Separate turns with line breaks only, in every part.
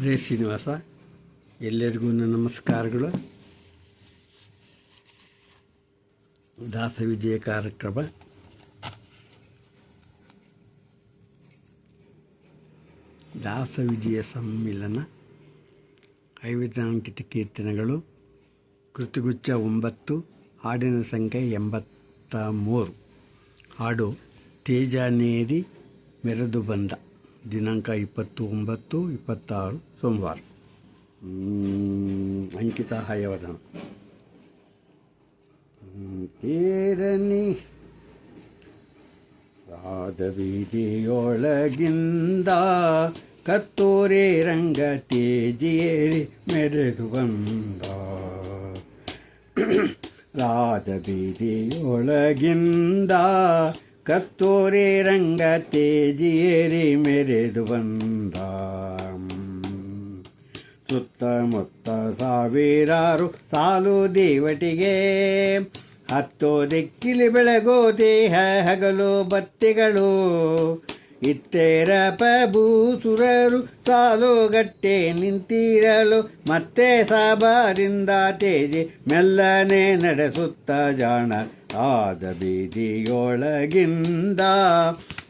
ಹರೇ ಶ್ರೀನಿವಾಸ. ಎಲ್ಲರಿಗೂ ನಮಸ್ಕಾರಗಳು. ದಾಸವಿಜಯ ಕಾರ್ಯಕ್ರಮ ದಾಸವಿಜಯ ಸಮ್ಮಿಲನ, ಐವತ್ತಾಂಕಿತ ಕೀರ್ತನೆಗಳು, ಕೃತಿಗುಚ್ಛ 9, ಹಾಡಿನ ಸಂಖ್ಯೆ 83. ಹಾಡು ತೇಜನೇರಿ ಮೆರೆದು ಬಂದ. ದಿನಾಂಕ 29/26 ಸೋಮವಾರ. ಅಂಕಿತ ಹಯವದನ. ತೇರನಿ ರಾಜಬೀದಿಯೊಳಗಿಂದ ಕತ್ತೋರೆ ರಂಗ ತೇಜಿಯೇರಿ ಮೆರೆದು ಬಂದ. ರಾಜಬೀದಿಯೊಳಗಿಂದ ಕತ್ತೋರೆ ರಂಗ ತೇಜಿಯೇರಿ ಮೆರೆದು ಬಂದ. ಸುತ್ತಮುತ್ತ ಸಾವಿರಾರು ಸಾಲು ದೇವಟಿಗೆ, ಹತ್ತೋ ದಿಕ್ಕಿಲಿ ಬೆಳಗೋ ದೇಹ ಹಗಲು ಬತ್ತಿಗಳು. ಇತ್ತೇರ ಭೂಸುರರು ಸಾಲುಗಟ್ಟೆ ನಿಂತಿರಲು, ಮತ್ತೆ ಸಾಬಾರಿಂದ ತೇಜಿ ಮೆಲ್ಲನೆ ನಡೆಸುತ್ತ ಜಾಣ. ಆದ ಬೀದಿಯೊಳಗಿಂದ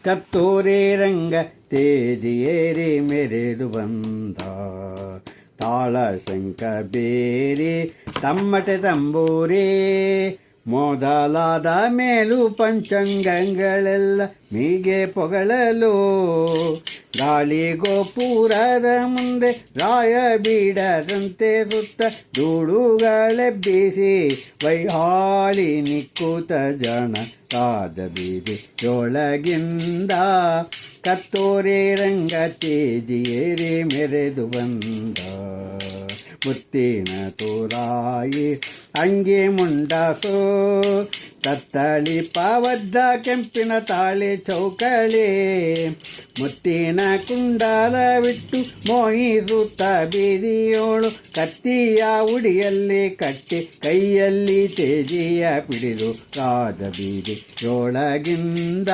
ಕತ್ತೋರೆ ರಂಗ ತೇಜಿಯೇರಿ ಮೆರೆದು ಬಂದ. ತಾಳ ಶಂಕ ಬೇರೆ ತಮ್ಮಟೆ ತಂಬೂರಿ ಮೊದಲಾದ ಮೇಲು ಪಂಚಾಂಗಗಳೆಲ್ಲ ಮೀಗೆ ಪೊಗಳಲು. ಗಾಳಿ ಗೋಪುರದ ಮುಂದೆ ರಾಯ ಬೀಡದಂತೆ ಸುತ್ತ ಧೂಳುಗಳೆಬ್ಬಿಸಿ ವೈಹಾಳಿ ನಿಕ್ಕೂತ ಜನ. ರಾಜ ಬೀದಿಯೊಳಗಿಂದ ಕತ್ತೋರೆ ರಂಗ ತೇಜಿಯೇರಿ ಮೆರೆದು ಬಂದ. ಮುತ್ತಿನ ತೋರಾಯಿ ಅಂಗಿ ಮುಂಡಾಸೋ, ತತ್ತಳಿ ಪಾವದ್ದ ಕೆಂಪಿನ ತಾಳಿ ಚೌಕಳಿ. ಮುತ್ತಿನ ಕುಂಡಲವಿಟ್ಟು ಮೋಹಿಸುತ್ತ ಬೀದಿಯೋಳು, ಕತ್ತಿಯ ಉಡಿಯಲ್ಲಿ ಕಟ್ಟಿ ಕೈಯಲ್ಲಿ ತೇಜಿಯ ಪಿಡಿದು. ರಾಜ ಬೀದಿಯೊಳಗಿಂದ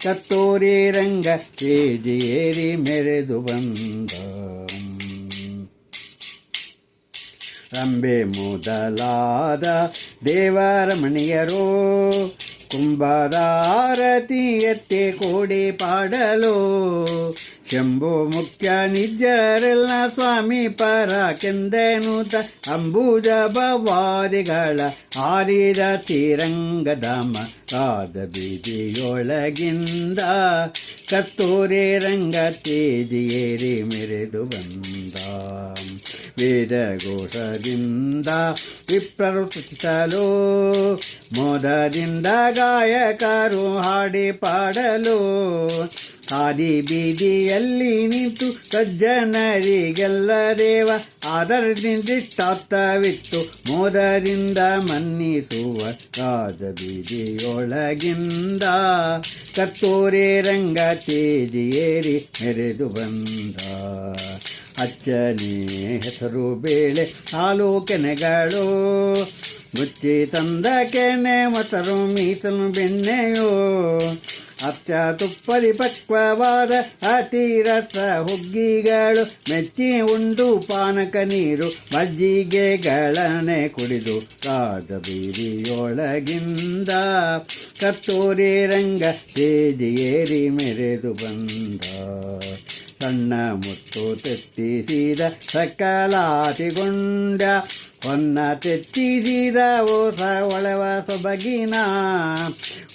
ಕತ್ತೋರೆ ರಂಗ ತೇಜಿಯೇರಿ ಮೆರೆದು ಬಂದ. ರಂಬೆ ಮೊದಲಾದ ದೇವರಮಣಿಯರು ಕುಂಭದಾರತಿ ಎತ್ತೆ ಕೋಡಿ ಪಾಡಲು. ಶಂಭು ಮುಖ್ಯ ನಿಜರೆಲ್ಲ ಸ್ವಾಮಿ ಪರ ಕೆಂದೆನುತ ಅಂಬುಜ ಭವಾದಿಗಳ ಹಾರಿದ ಶ್ರೀರಂಗಧಾಮ. ರಾಜ ಬೀದಿಯೊಳಗಿಂದ ಕತ್ತೋರೆ ರಂಗ ತೇಜಿಯೇರಿ ಮೆರೆದು ಬಂದ. ವೇದಘೋಷದಿಂದ ವಿಪ್ರರು ಸ್ತುತಿಸಲು, ಮೋದದಿಂದ ಗಾಯಕರು ಹಾಡಿ ಪಾಡಲು. ಆದಿ ಬೀದಿಯಲ್ಲಿ ನಿಂತು ಸಜ್ಜನರಿಗೆಲ್ಲ ದೇವ ಆದರದಿಂದಿಷ್ಟಾರ್ಥವಿತ್ತು ಮೋದದಿಂದ ಮನ್ನಿಸುವ. ರಾಜ ಬೀದಿಯೊಳಗಿಂದ ಕತ್ತೋರೆ ರಂಗ ತೇಜಿಯೇರಿ ಮೆರೆದು ಬಂದ. ಅಚ್ಚನೇ ಹೆಸರು ಬೇಳೆ ಹಾಲು ಕೆನೆಗಳು, ಮುಚ್ಚಿ ತಂದ ಕೆನೆ ಮೊಸರು ಮೀಸಲು ಬೆಣ್ಣೆಯೋ. ಅಚ್ಚ ತುಪ್ಪಲಿ ಪಕ್ವವಾದ ಅತಿರಸ ಹುಗ್ಗಿಗಳು, ಮೆಚ್ಚಿ ಉಂಡು ಪಾನಕ ನೀರು ಮಜ್ಜಿಗೆಗಳನೆ ಕುಡಿದು. ರಾಜ ಬೀದಿಯೊಳಗಿಂದ ಕತ್ತೋರೆ ರಂಗ ತೇಜಿಯೇರಿ ಮೆರೆದು ಬಂದ. ಸಣ್ಣ ಮುತ್ತು ತೆತ್ತಿಸಿದ ಸಕಲಾತಿಗೊಂಡ, ಹೊನ್ನ ತೆತ್ತಿಸಿದ ಓಸ ಒಳವ ಸೊಬಗಿನ.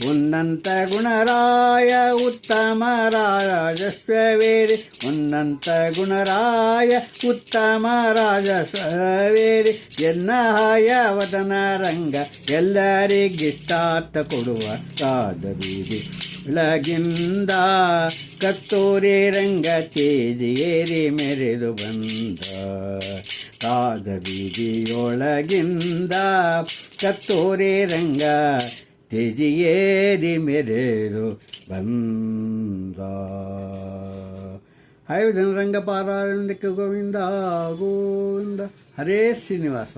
ಉನ್ನಂತ ಗುಣರಾಯ ಉತ್ತಮ ರಾಜಸ್ವೇರಿ, ಉನ್ನಂತ ಗುಣರಾಯ ಉತ್ತಮ ರಾಜಸ್ವೇರಿ. ಎನ್ನ ಹಾಯವದನ ರಂಗ ಎಲ್ಲರಿಗಿಷ್ಟಾರ್ಥ ಕೊಡುವ. ರಾಜ ಬೀದಿಯೊಳಗಿಂದ ಕತ್ತೋರೆ ರಂಗ ತೇಜಿಯೇರಿ ಮೆರೆದು ಬಂದ. ರಾಜ ಬೀದಿಯೊಳಗಿಂದ ಕತ್ತೋರೆ ರಂಗ ತೇಜಿಯೇರಿ ಮೆರೆದು ಬಂದ. ಹೈವದನ ರಂಗ ಪಾರಾಯಣಕ್ಕೆ ಗೋವಿಂದ ಗೋವಿಂದ. ಹರೇ ಶ್ರೀನಿವಾಸ.